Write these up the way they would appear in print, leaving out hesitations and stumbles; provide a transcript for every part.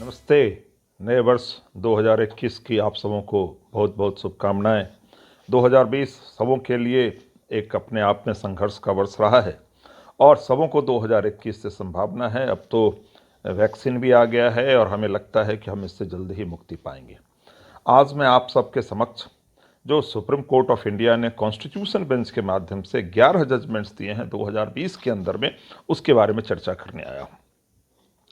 नमस्ते। नए वर्ष 2021 की आप सबों को बहुत बहुत शुभकामनाएं। 2020 सबों के लिए एक अपने आप में संघर्ष का वर्ष रहा है और सबों को 2021 से संभावना है। अब तो वैक्सीन भी आ गया है और हमें लगता है कि हम इससे जल्द ही मुक्ति पाएंगे। आज मैं आप सबके समक्ष जो सुप्रीम कोर्ट ऑफ इंडिया ने कॉन्स्टिट्यूशन बेंच के माध्यम से 11 जजमेंट्स दिए हैं 2020 के अंदर में, उसके बारे में चर्चा करने आया हूँ।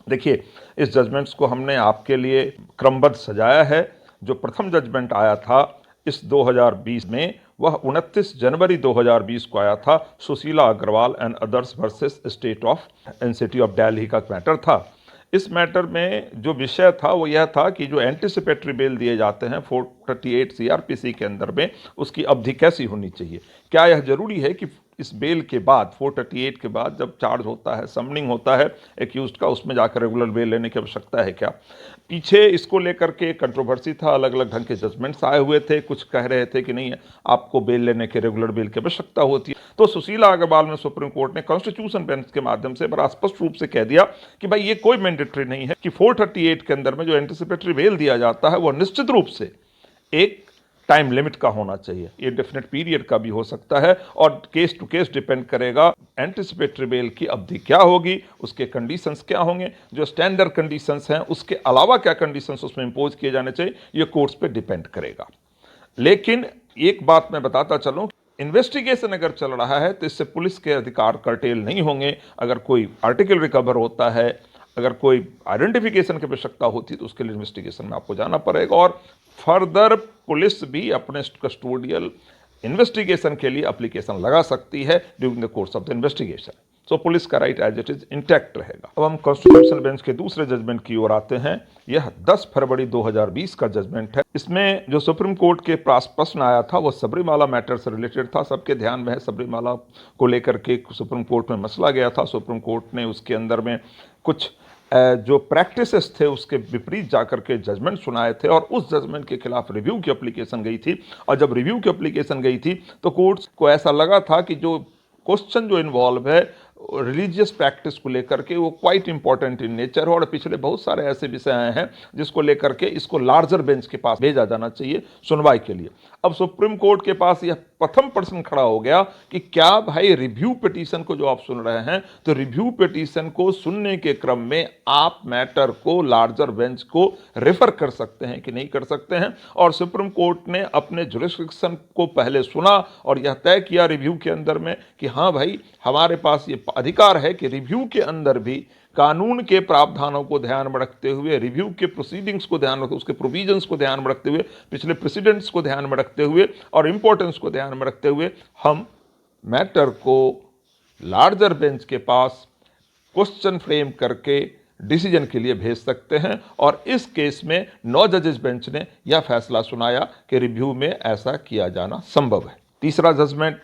देखिए, इस जजमेंट्स को हमने आपके लिए क्रमबद्ध सजाया है। जो प्रथम जजमेंट आया था इस 2020 में, वह 29 जनवरी 2020 को आया था। Sushila Agarwal and others versus state of NCT of Delhi का मैटर था। इस मैटर में जो विषय था वो यह था कि जो एंटिसिपेटरी बेल दिए जाते हैं 438 सीआरपीसी के अंदर में, उसकी अवधि कैसी होनी चाहिए। क्या यह जरूरी है कि इस बेल के बाद 438 के बाद जब चार्ज होता है, समनिंग होता है एक्यूज्ड का, उसमें जाकर रेगुलर बेल लेने की आवश्यकता है क्या। पीछे इसको लेकर के कंट्रोवर्सी था, अलग अलग ढंग के जजमेंट्स आए हुए थे। कुछ कह रहे थे कि नहीं, आपको बेल लेने के रेगुलर बेल की आवश्यकता होती है। तो सुशीला अग्रवाल में सुप्रीम कोर्ट ने कॉन्स्टिट्यूशन बेंच के माध्यम से बड़ा स्पष्ट रूप से कह दिया कि भाई ये कोई मैंडेटरी नहीं है कि 438 के अंदर में जो एंटिसिपेटरी बेल दिया जाता है वो निश्चित रूप से एक टाइम लिमिट का होना चाहिए। ये डेफिनेट पीरियड का भी हो सकता है और केस टू केस डिपेंड करेगा एंटिसिपेटरी बेल की अवधि क्या होगी, उसके कंडीशंस क्या होंगे, जो स्टैंडर्ड कंडीशंस हैं उसके अलावा क्या कंडीशंस उसमें इंपोज किए जाने चाहिए, ये कोर्ट्स पे डिपेंड करेगा। लेकिन एक बात मैं बताता चलूं, इन्वेस्टिगेशन अगर चल रहा है तो इससे पुलिस के अधिकार कर्टेल नहीं होंगे। अगर कोई आर्टिकल रिकवर होता है, अगर कोई आइडेंटिफिकेशन की आवश्यकता होती है तो उसके लिए इन्वेस्टिगेशन में आपको जाना पड़ेगा और फर्दर पुलिस भी अपने कस्टोडियल इन्वेस्टिगेशन के लिए एप्लीकेशन लगा सकती है during the course of the investigation. So police का right as it is intact रहेगा। अब हम कॉन्स्टिट्यूशन बेंच के दूसरे जजमेंट की ओर आते हैं। यह 10 फरवरी 2020 का जजमेंट है। इसमें जो सुप्रीम कोर्ट के पास प्रश्न आया था वो सबरीमाला मैटर से रिलेटेड था। सबके ध्यान में है, सबरीमाला को लेकर के सुप्रीम कोर्ट में मसला गया था। सुप्रीम कोर्ट ने उसके अंदर में कुछ जो प्रैक्टिसेस थे उसके विपरीत जाकर के जजमेंट सुनाए थे और उस जजमेंट के खिलाफ रिव्यू की एप्लीकेशन गई थी। और जब रिव्यू की एप्लीकेशन गई थी तो कोर्ट्स को ऐसा लगा था कि जो क्वेश्चन जो इन्वॉल्व है रिलीजियस प्रैक्टिस को लेकर के वो क्वाइट इंपॉर्टेंट इन नेचर है और पिछले बहुत सारे ऐसे विषय आए हैं जिसको लेकर के इसको लार्जर बेंच के पास भेजा जाना चाहिए सुनवाई के लिए। अब सुप्रीम कोर्ट के पास यह प्रथम प्रश्न खड़ा हो गया कि क्या भाई रिव्यू पिटीशन को जो आप सुन रहे हैं तो रिव्यू पिटीशन को सुनने के क्रम में आप मैटर को लार्जर बेंच को रेफर कर सकते हैं कि नहीं कर सकते हैं। और सुप्रीम कोर्ट ने अपने जुरिस्डिक्शन को पहले सुना और यह तय किया रिव्यू के अंदर में कि हाँ भाई, हमारे पास ये अधिकार है कि रिव्यू के अंदर भी कानून के प्रावधानों को ध्यान में रखते हुए, रिव्यू के प्रोसीडिंग्स को ध्यान में, उसके प्रोविजंस को ध्यान में रखते हुए, पिछले प्रेसिडेंट्स को ध्यान में रखते हुए और इंपॉर्टेंस को ध्यान में रखते हुए हम मैटर को लार्जर बेंच के पास क्वेश्चन फ्रेम करके डिसीजन के लिए भेज सकते हैं। और इस केस में 9 जजेस बेंच ने यह फैसला सुनाया कि रिव्यू में ऐसा किया जाना संभव है। तीसरा जजमेंट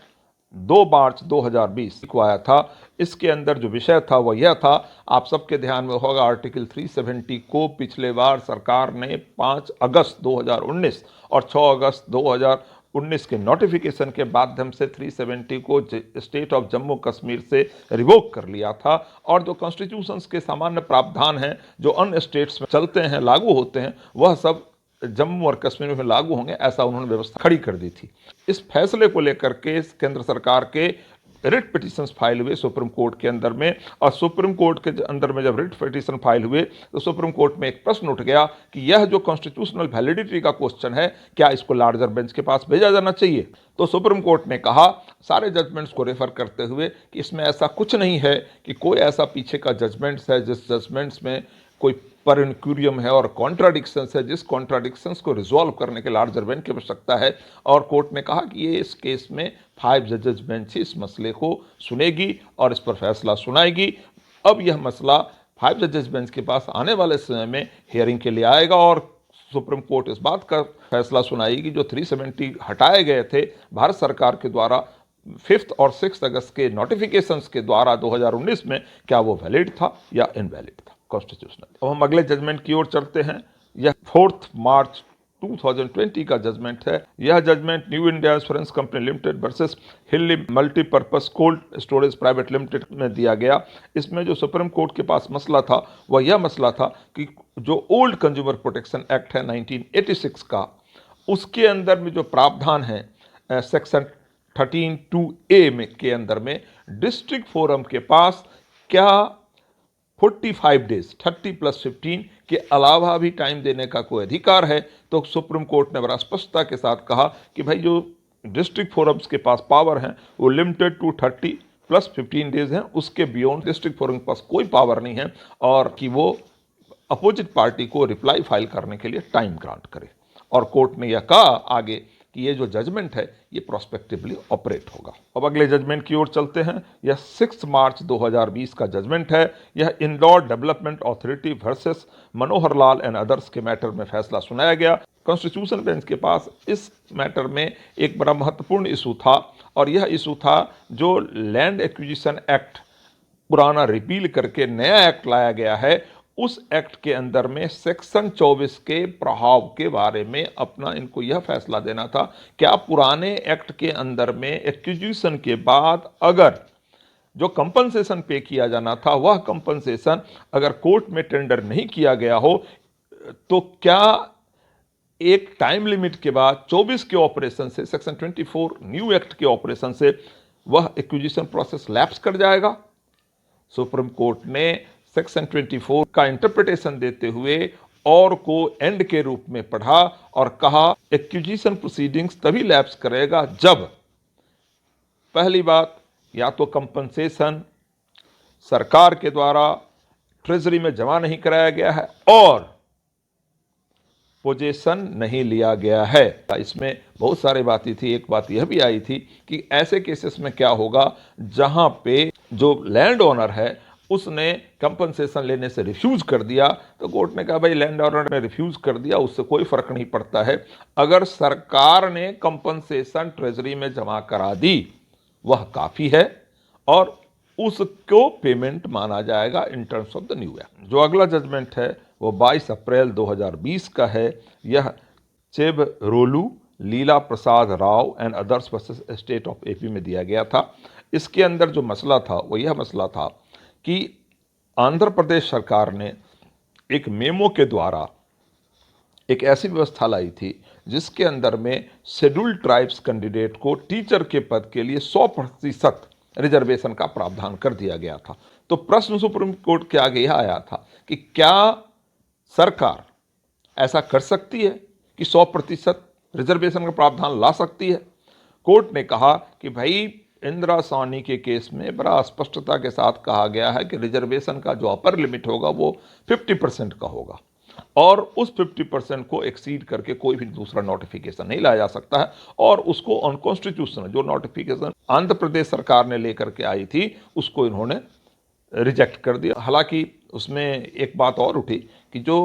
2 मार्च 2020 को आया था। इसके अंदर जो विषय था वह यह था, आप सबके ध्यान में होगा आर्टिकल 370 को पिछले बार सरकार ने 5 अगस्त 2019 और 6 अगस्त 2019 के नोटिफिकेशन के माध्यम से 370 को स्टेट ऑफ जम्मू कश्मीर से रिवोक कर लिया था। और जो कॉन्स्टिट्यूशंस के सामान्य प्रावधान हैं जो अन्य स्टेट्स में चलते हैं, लागू होते हैं, वह सब जम्मू और कश्मीर में लागू होंगे, ऐसा उन्होंने व्यवस्था खड़ी कर दी थी। इस फैसले को लेकर के केंद्र सरकार के रिट पिटीशंस फाइल हुए सुप्रीम कोर्ट के अंदर में। और सुप्रीम कोर्ट के अंदर में जब रिट पिटीशन फाइल हुए तो सुप्रीम कोर्ट में एक प्रश्न उठ गया कि यह जो कॉन्स्टिट्यूशनल वैलिडिटी का क्वेश्चन है, क्या इसको लार्जर बेंच के पास भेजा जाना चाहिए। तो सुप्रीम कोर्ट ने कहा, सारे जजमेंट्स को रेफर करते हुए, कि इसमें ऐसा कुछ नहीं है कि कोई ऐसा पीछे का जजमेंट्स है जिस जजमेंट्स में कोई पर इंक्यूरियम है और कॉन्ट्राडिक्शंस है, जिस कॉन्ट्राडिक्शंस को रिजॉल्व करने के लार्जर बेंच की आवश्यकता है। और कोर्ट ने कहा कि ये इस केस में 5 जजेस बेंच इस मसले को सुनेगी और इस पर फैसला सुनाएगी। अब यह मसला 5 जजेस बेंच के पास आने वाले समय में हियरिंग के लिए आएगा और सुप्रीम कोर्ट इस बात का फैसला सुनाएगी जो 370 हटाए गए थे भारत सरकार के द्वारा 5 और 6 अगस्त के नोटिफिकेशंस के द्वारा 2019 में, क्या वो वैलिड था या इनवैलिड था कॉन्स्टिट्यूशनल। अब हम अगले जजमेंट की ओर चलते हैं। यह 4 मार्च 2020 का जजमेंट है। यह judgment new India insurance company limited versus Hilli multipurpose cold storage private limited में दिया गया। इसमें जो सुप्रीम कोर्ट के पास मसला था वह यह मसला था कि जो ओल्ड कंज्यूमर प्रोटेक्शन एक्ट है 1986 का, उसके अंदर में जो प्रावधान है सेक्शन 13(2)A में के अंदर में डिस्ट्रिक्ट फोरम के पास क्या 45 डेज 30+15 के अलावा भी टाइम देने का कोई अधिकार है। तो सुप्रीम कोर्ट ने बड़ा स्पष्टता के साथ कहा कि भाई जो डिस्ट्रिक्ट फोरम्स के पास पावर हैं वो लिमिटेड टू 30+15 डेज हैं, उसके बियॉन्ड डिस्ट्रिक्ट फोरम के पास कोई पावर नहीं है, और कि वो अपोजिट पार्टी को रिप्लाई फाइल करने के लिए टाइम ग्रांट करे। और कोर्ट ने यह कहा आगे कि ये जो जजमेंट है ये प्रोस्पेक्टिवली ऑपरेट होगा। अब अगले जजमेंट की ओर चलते हैं। यह 6 मार्च 2020 का जजमेंट है। यह Indore development authority versus Manohar Lal and others के मैटर में फैसला सुनाया गया। कॉन्स्टिट्यूशन बेंच के पास इस मैटर में एक बड़ा महत्वपूर्ण इशू था, और यह इशू था जो लैंड एक्विजिशन एक्ट पुराना रिपील करके नया एक्ट लाया गया है, उस एक्ट के अंदर में सेक्शन 24 के प्रभाव के बारे में अपना इनको यह फैसला देना था। क्या पुराने एक्ट के अंदर में एक्विजिशन के बाद अगर जो कंपनसेशन पे किया जाना था वह कंपनसेशन अगर कोर्ट में टेंडर नहीं किया गया हो तो क्या एक टाइम लिमिट के बाद 24 के ऑपरेशन से, सेक्शन 24 न्यू एक्ट के ऑपरेशन से वह एक्विजिशन प्रोसेस लैप्स कर जाएगा। सुप्रीम कोर्ट ने सेक्शन 24 का इंटरप्रिटेशन देते हुए और को एंड के रूप में पढ़ा और कहा एक्विजिशन प्रोसीडिंग्स तभी लैप्स करेगा जब पहली बात या तो कंपनसेशन सरकार के द्वारा ट्रेजरी में जमा नहीं कराया गया है और पोजेशन नहीं लिया गया है। इसमें बहुत सारी बातें थी। एक बात यह भी आई थी कि ऐसे केसेस में क्या होगा जहां पे जो लैंड ओनर है उसने कंपनसेशन लेने से रिफ्यूज कर दिया, तो कोर्ट ने कहा भाई लैंड ओनर ने रिफ्यूज कर दिया उससे कोई फर्क नहीं पड़ता है, अगर सरकार ने कंपनसेशन ट्रेजरी में जमा करा दी वह काफी है और उसको पेमेंट माना जाएगा in terms of the new act. जो अगला जजमेंट है वो 22 अप्रैल 2020 का है। यह Chebrolu Leela Prasad Rao and others versus state of AP में दिया गया था। इसके अंदर जो मसला था वो यह मसला था कि आंध्र प्रदेश सरकार ने एक मेमो के द्वारा एक ऐसी व्यवस्था लाई थी जिसके अंदर में शेड्यूल्ड ट्राइब्स कैंडिडेट को टीचर के पद के लिए 100% रिजर्वेशन का प्रावधान कर दिया गया था। तो प्रश्न सुप्रीम कोर्ट के आगे यह आया था कि क्या सरकार ऐसा कर सकती है कि 100% रिजर्वेशन का प्रावधान ला सकती है। कोर्ट ने कहा कि भाई इंदिरा साहनी के केस में बड़ा स्पष्टता के साथ कहा गया है कि रिजर्वेशन का जो अपर लिमिट होगा वो 50% का होगा और उस 50% को एक्सीड करके कोई भी दूसरा नोटिफिकेशन नहीं लाया जा सकता है, और उसको अनकॉन्स्टिट्यूशनल जो नोटिफिकेशन आंध्र प्रदेश सरकार ने लेकर के आई थी उसको इन्होंने रिजेक्ट कर दिया। हालांकि उसमें एक बात और उठी कि जो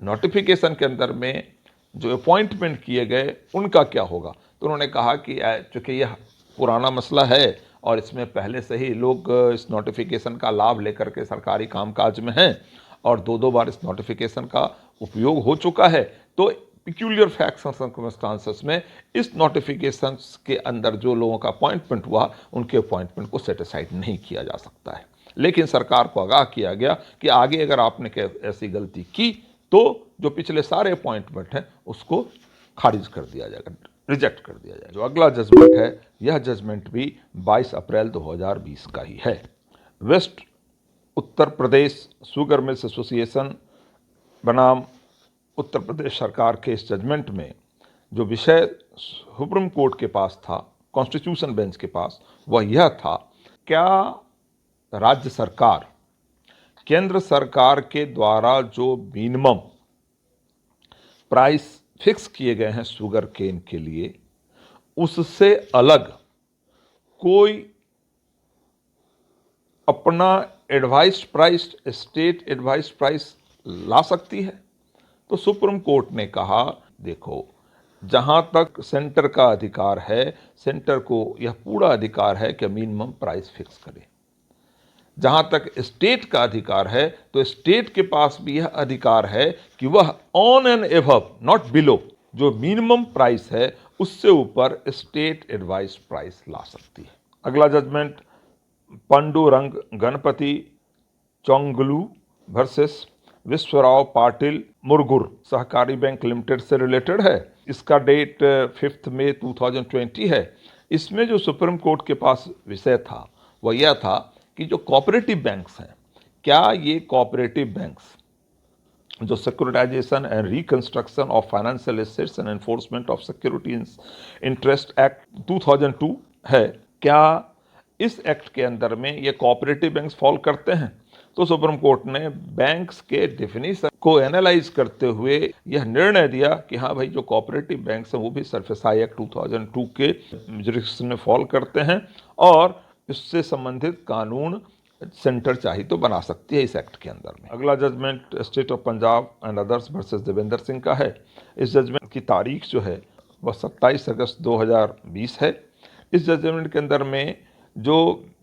नोटिफिकेशन के अंदर में जो अपॉइंटमेंट किए गए उनका क्या होगा, तो उन्होंने कहा कि चूंकि यह पुराना मसला है और इसमें पहले से ही लोग इस नोटिफिकेशन का लाभ लेकर के सरकारी कामकाज में हैं और दो बार इस नोटिफिकेशन का उपयोग हो चुका है, तो पिक्यूलियर फैक्ट्स एंड सर्कमस्टांसेस में इस नोटिफिकेशन के अंदर जो लोगों का अपॉइंटमेंट हुआ उनके अपॉइंटमेंट को सेटिसाइड नहीं किया जा सकता है। लेकिन सरकार को आगाह किया गया कि आगे अगर आपने ऐसी गलती की तो जो पिछले सारे अपॉइंटमेंट हैं उसको खारिज कर दिया जाएगा, रिजेक्ट कर दिया जाएगा। जो अगला जजमेंट है यह जजमेंट भी 22 अप्रैल 2020 का ही है। Waste Uttar Pradesh sugar mills association बनाम उत्तर प्रदेश सरकार के इस जजमेंट में जो विषय सुप्रीम कोर्ट के पास था, कॉन्स्टिट्यूशन बेंच के पास, वह यह था क्या राज्य सरकार केंद्र सरकार के द्वारा जो मिनिमम प्राइस फिक्स किए गए हैं शुगर केन के लिए उससे अलग कोई अपना advised price, state advised price ला सकती है। तो सुप्रीम कोर्ट ने कहा देखो जहां तक सेंटर का अधिकार है, सेंटर को यह पूरा अधिकार है कि मिनिमम प्राइस फिक्स करे। जहां तक स्टेट का अधिकार है तो स्टेट के पास भी यह अधिकार है कि वह on and above, not below, जो मिनिमम प्राइस है उससे ऊपर स्टेट एडवाइस प्राइस ला सकती है। अगला जजमेंट पांडुरंग गणपति चोंगलू वर्सेस विश्वराव पाटिल मुरगुर सहकारी बैंक लिमिटेड से रिलेटेड है। इसका डेट 5 मई 2020 है। इसमें जो सुप्रीम कोर्ट के पास विषय था वह यह था कि जो कोऑपरेटिव बैंक्स हैं, क्या ये कोऑपरेटिव बैंक्स जो securitisation and reconstruction of financial assets and enforcement of security interest act 2002 है, क्या इस एक्ट के अंदर में ये कोऑपरेटिव बैंक्स फॉल करते हैं? तो सुप्रीम कोर्ट ने बैंक्स के डेफिनेशन को एनालाइज करते हुए यह निर्णय दिया कि हाँ भाई, जो कोऑपरेटिव बैंक्स हैं वो भी सरफेसाई एक्ट 2002 के जुरिडिक्शन में फॉल करते हैं और इससे संबंधित कानून सेंटर चाहिए तो बना सकती है इस एक्ट के अंदर में। अगला judgment state of Punjab and others versus Devendra Singh का है। इस जजमेंट की तारीख जो है वह 27 अगस्त 2020 है। इस जजमेंट के अंदर में जो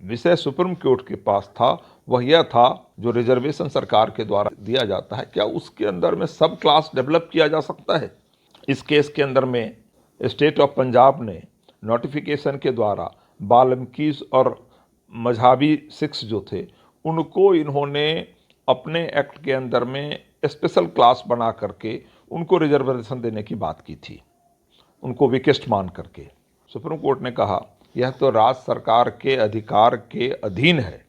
विषय सुप्रीम कोर्ट के पास था वह यह था, जो रिजर्वेशन सरकार के द्वारा दिया जाता है, क्या उसके अंदर में सब क्लास डेवलप किया जा सकता है? इस केस के अंदर में स्टेट ऑफ पंजाब ने नोटिफिकेशन के द्वारा बाल्मीकिस और मजहबी सिख्स जो थे उनको इन्होंने अपने एक्ट के अंदर में स्पेशल क्लास बना करके उनको रिजर्वेशन देने की बात की थी, उनको वीकेस्ट मान करके। सुप्रीम कोर्ट ने कहा यह तो राज्य सरकार के अधिकार के अधीन है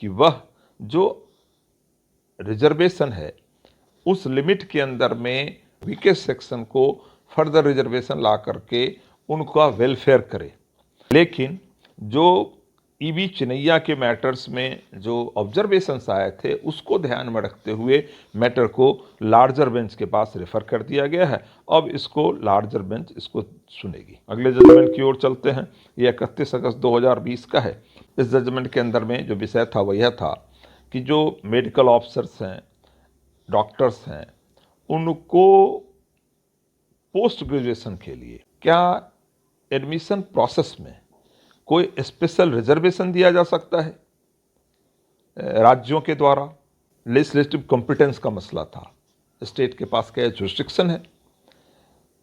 कि वह जो रिजर्वेशन है उस लिमिट के अंदर में वीकेस्ट सेक्शन को फर्दर रिजर्वेशन ला करके उनका वेलफेयर करे। लेकिन जो ईवी चिनैया के मैटर्स में जो ऑब्जर्वेशंस आए थे उसको ध्यान में रखते हुए मैटर को लार्जर बेंच के पास रेफर कर दिया गया है। अब इसको लार्जर बेंच इसको सुनेगी। अगले जजमेंट की ओर चलते हैं। ये 31 अगस्त 2020 का है। इस जजमेंट के अंदर में जो विषय था वह यह था कि जो मेडिकल ऑफिसर्स हैं, डॉक्टर्स हैं, उनको पोस्ट ग्रेजुएशन के लिए क्या एडमिशन प्रोसेस में कोई स्पेशल रिजर्वेशन दिया जा सकता है राज्यों के द्वारा? लेजिस्लेटिव कॉम्पिटेंस का मसला था, स्टेट के पास क्या जुरिस्डिक्शन है।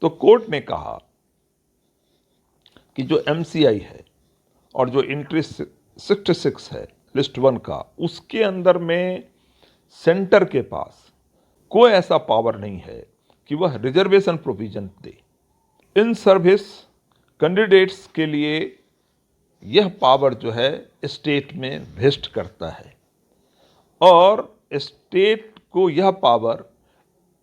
तो कोर्ट ने कहा कि जो एमसीआई है और जो एंट्री 66 है लिस्ट 1 का, उसके अंदर में सेंटर के पास कोई ऐसा पावर नहीं है कि वह reservation provision they. In service candidates के लिए यह पावर जो है स्टेट में वेस्ट करता है और स्टेट को यह पावर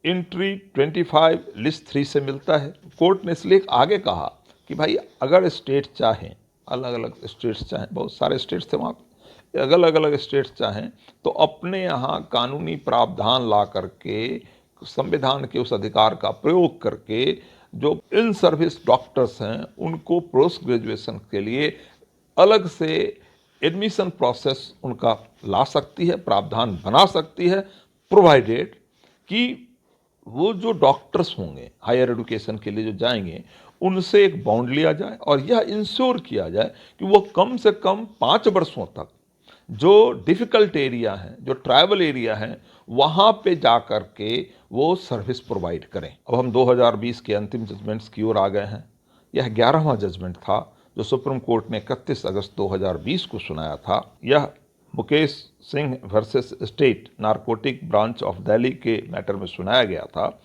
एंट्री 25 लिस्ट 3 से मिलता है। कोर्ट ने इसलिए आगे कहा कि भाई अगर स्टेट चाहें, अलग अलग स्टेट्स चाहें, बहुत सारे स्टेट्स थे वहाँ पे, अलग अलग स्टेट्स चाहें तो अपने यहाँ कानूनी प्रावधान ला करके संविधान के उस अधिकार का प्रयोग करके जो इन सर्विस डॉक्टर्स हैं उनको पोस्ट ग्रेजुएशन के लिए अलग से एडमिशन प्रोसेस उनका ला सकती है, प्रावधान बना सकती है, प्रोवाइडेड कि वो जो डॉक्टर्स होंगे हायर एजुकेशन के लिए जो जाएंगे उनसे एक बाउंड लिया जाए और यह इंश्योर किया जाए कि वो कम से कम 5 वर्षों तक जो डिफ़िकल्ट एरिया हैं, जो ट्राइबल एरिया हैं, वहाँ पे जा कर के वो सर्विस प्रोवाइड करें। अब हम 2020 के अंतिम जजमेंट्स की ओर आ गए हैं। यह 11वां जजमेंट था जो सुप्रीम कोर्ट ने 31 अगस्त 2020 को सुनाया था। यह Mukesh Singh versus state narcotic branch of Delhi के मैटर में सुनाया गया था।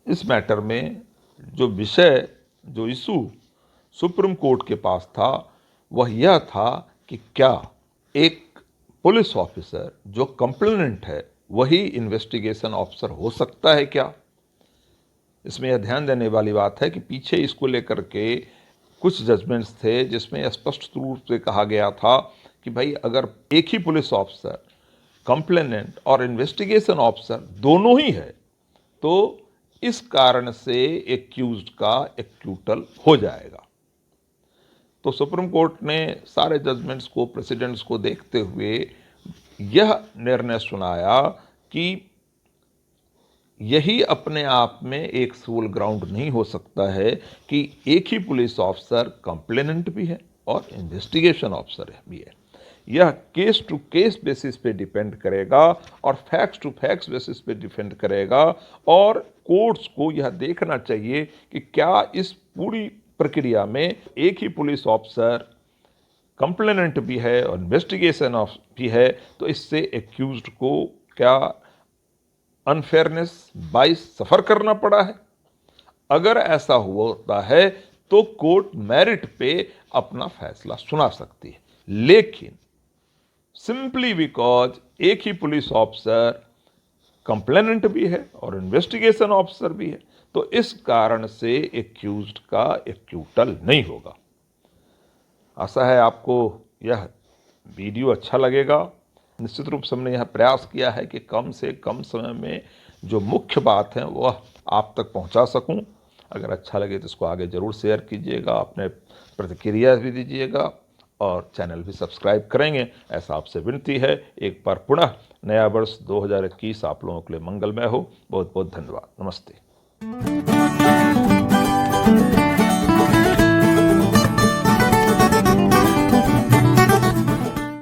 इस मैटर में जो विषय, जो इशू सुप्रीम कोर्ट के पास था वह यह था कि क्या एक पुलिस ऑफिसर जो कंप्लेनेंट है वही इन्वेस्टिगेशन ऑफिसर हो सकता है क्या? इसमें यह ध्यान देने वाली बात है कि पीछे इसको लेकर के कुछ जजमेंट्स थे जिसमें स्पष्ट रूप से कहा गया था कि भाई अगर एक ही पुलिस ऑफिसर कंप्लेनेंट और इन्वेस्टिगेशन ऑफिसर दोनों ही है तो इस कारण से एक्यूज्ड का एक्यूटल हो जाएगा। तो सुप्रीम कोर्ट ने सारे जजमेंट्स को, प्रेसिडेंट्स को देखते हुए यह निर्णय सुनाया कि यही अपने आप में एक सोल ग्राउंड नहीं हो सकता है कि एक ही पुलिस ऑफिसर कंप्लेनेंट भी है और इन्वेस्टिगेशन ऑफिसर भी है। यह केस टू केस बेसिस पे डिपेंड करेगा और फैक्ट्स टू फैक्ट्स बेसिस पे डिपेंड करेगा। और कोर्ट्स को यह देखना चाहिए कि क्या इस पूरी प्रक्रिया में एक ही पुलिस ऑफिसर कंप्लेनेंट भी है और इन्वेस्टिगेशन ऑफ भी है, तो इससे एक्यूज्ड को क्या अनफेयरनेस बाइस सफ़र करना पड़ा है। अगर ऐसा होता है तो कोर्ट मेरिट पे अपना फैसला सुना सकती है, लेकिन सिंपली बिकॉज एक ही पुलिस ऑफिसर कंप्लेनेंट भी है और इन्वेस्टिगेशन ऑफिसर भी है, तो इस कारण से एक्यूज्ड का एक्यूटल नहीं होगा। आशा है आपको यह वीडियो अच्छा लगेगा। निश्चित रूप से हमने यह प्रयास किया है कि कम से कम समय में जो मुख्य बात है वह आप तक पहुंचा सकूं। अगर अच्छा लगे तो इसको आगे ज़रूर शेयर कीजिएगा, अपने प्रतिक्रिया भी दीजिएगा और चैनल भी सब्सक्राइब करेंगे, ऐसा आपसे विनती है। एक बार पुनः नया वर्ष 2021 आप लोगों के लिए मंगलमय हो। बहुत बहुत धन्यवाद। नमस्ते।